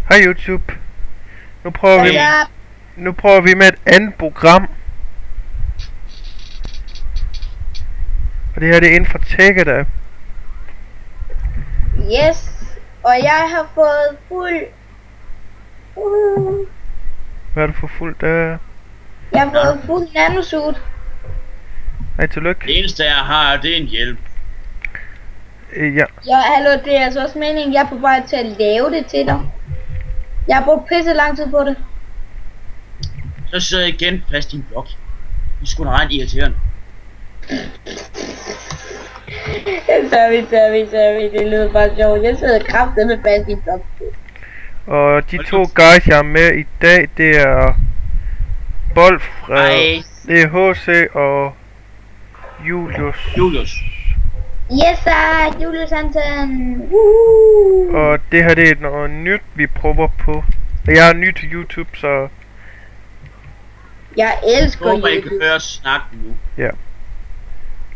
Hej YouTube. Nu prøver vi med et andet program. Og det her det er inden for Tekkeda. Yes. Og jeg har fået fuld... Hvad er du for fuld der? Jeg har fået fuld nanosuit. Hej, tillykke. Det eneste jeg har, det er en hjælp. Ja. Ja, hallo, det er altså også meningen, jeg er på vej til at lave det til dig. Jeg har brugt pisse lang tid på det. Så sidder jeg igen fast i en blok. Det er sgu da ret irriterende. Sorry, det lyder bare sjovt. Jeg sidder kraftigt med fast i en blok. Og de to guys jeg er med i dag, det er Bolfred, det er HC og Julius. Yes, sir, Julius Hansen. Og det her det er noget nyt vi prøver på. Jeg er ny til YouTube, så jeg elsker YouTube. Jeg håber, I YouTube. kan høre snakken nu. ja.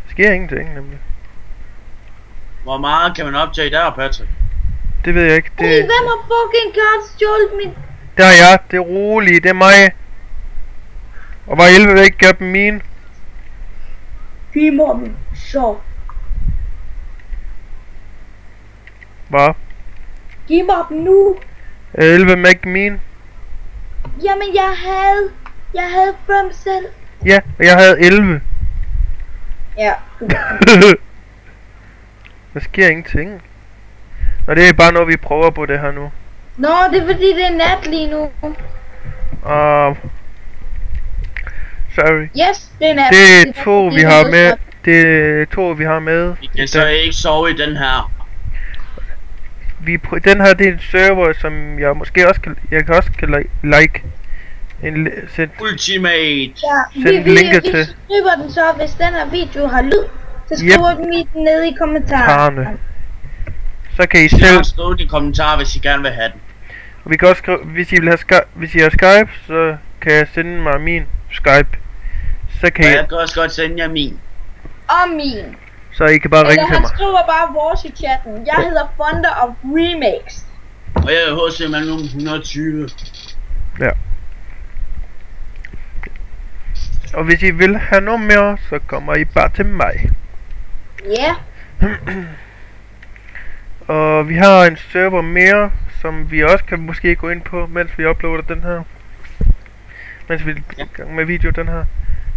Sker ingenting nemlig. Hvor meget kan man optage der, Patrick? Det ved jeg ikke. Det... Hey, hvem har fucking godt stjålet mit... Der er jeg, det er roligt, det er mig. Og var 11 væk, gør dem mine. Giv mig dem, så. Hvad? Giv mig dem nu. 11 væk mine. Jamen, jeg havde 5 selv. Ja, og jeg havde 11. Ja. Der sker ingenting. Og det er bare noget vi prøver på det her nu. Nå, det er fordi det er nat lige nu. Sorry. Yes, det er nat. Det er to vi har med. Det er to vi har med. Vi kan så ikke sove i den her. Den her det er en server som jeg måske også kan, like. Ultimate. Ja, vi skriver den så, hvis den her video har lyd. Så skriver den lige nede i kommentarerne. Så kan I selv selv skrive i kommentarer, hvis I gerne vil have den. Og vi kan også skrive, hvis I vil have hvis I har Skype, så kan jeg sende mig min Skype. Så kan jeg kan også godt sende jer min. Og min. Så I kan bare ringe til mig. Han skriver bare vores i chatten. Jeg hedder Fonder of Remix. Og jeg hedder HC Malum 120. Ja. Og hvis I vil have noget mere, så kommer I bare til mig. Ja. Og vi har en server mere, som vi også kan måske gå ind på, mens vi uploader den her. Mens vi er i gang med video den her.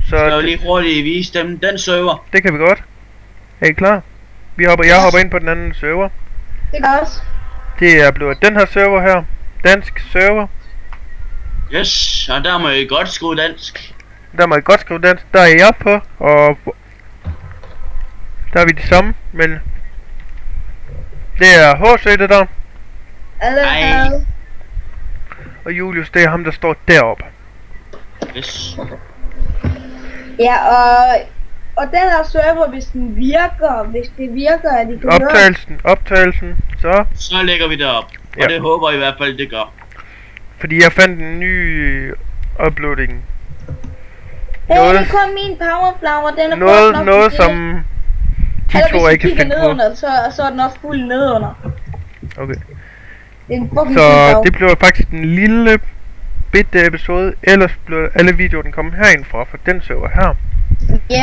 Så skal jeg lige hurtigt vise dem den server. Det kan vi godt. Er I klar? Jeg hopper ind på den anden server. Det kan også. Det er blevet den her server her. Dansk server. Yes, og der må I godt skrive dansk. Der må I godt skrive dansk. Der er jeg på, og der er vi de samme, men det er HC det der. Hello. Og Julius, det er ham der står deroppe. Yes. Ja, og den her server, hvis det virker, at I kan optagelsen, så lægger vi det op. Og det håber jeg i hvert fald, det gør. Fordi jeg fandt en ny uploading. Hey, det kom min powerflower, den er noget som de to ikke kan finde på. Så er den også fuld nedunder. Okay. Så det blev faktisk en lille bitte episode. Ellers blev alle videoerne kommet herindfra fra den server her.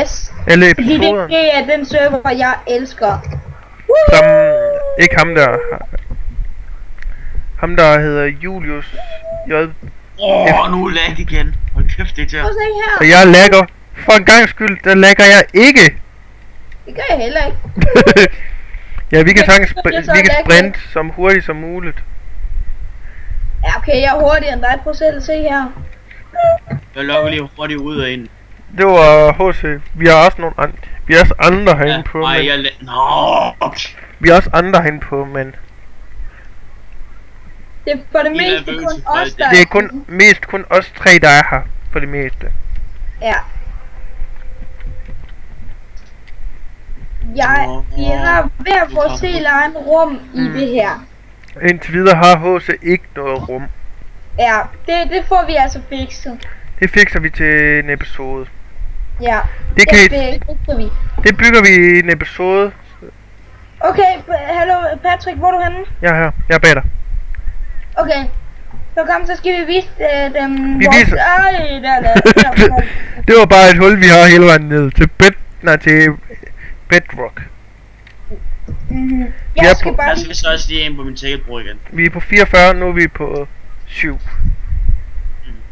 Yes. Alle episoderne. Det er den server jeg elsker. Som ikke ham der. Ham der hedder Julius J. Nu lag igen. Hold kæft, det er. Og jeg lagger. For en gang skyld, der lagger jeg ikke. Det gør jeg heller ikke. Ja, vi kan sagtens sprinte som hurtigt som muligt. Ja, okay, jeg er hurtigere end dig. Prøv selv at se her. Jeg logger lige hurtigt ud og ind. Det var HC. Vi har også nogle andre. Vi har også andre herinde på. Nej, vi har også andre herinde på, men det er for det meste kun os, der det er kun os tre, der er her. For det meste. Ja. Vi har ved at få selv egen rum i det her. Indtil videre har HC ikke noget rum. Ja, det får vi altså fikset. Det fikser vi til en episode. Ja, det fikser vi. Det bygger vi i en episode. Okay, hallo Patrick, hvor er du henne? Jeg er her, jeg er bag dig. Okay. Så kom, så skal vi vise dem Vi viser- der. Det var bare et hul, vi har hele vejen ned til til Bedrock. Mhm. er Jeg skal på- bare... Jeg skal så også lige ind på min tækkelbro igen. Vi er på 44, nu er vi på 7.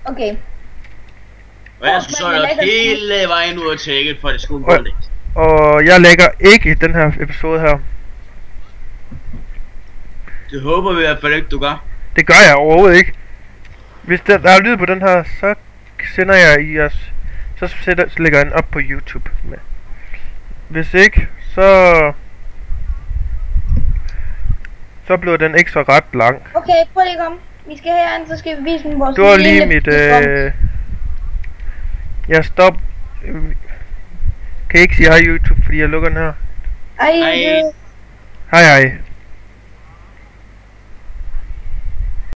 Okay. Og jeg skulle så Men jeg også lægger- hele vejen ud af tækket, for det skulle Og- gå lidt. Og jeg lægger ikke den her episode her. Det håber vi i hvert fald ikke, du gør. Det gør jeg overhovedet ikke. Hvis der er lyd på den her, så sender jeg i os. Så lægger jeg den op på YouTube. Med. Hvis ikke, så bliver den ikke så ret lang. Okay, prøv lige at komme. Vi skal herind, så skal vi vise dem vores Det var lige lille mit... program. Jeg stop. Kan I ikke sige hej YouTube, fordi jeg lukker den her? Ej, Hej. det- Hej hej.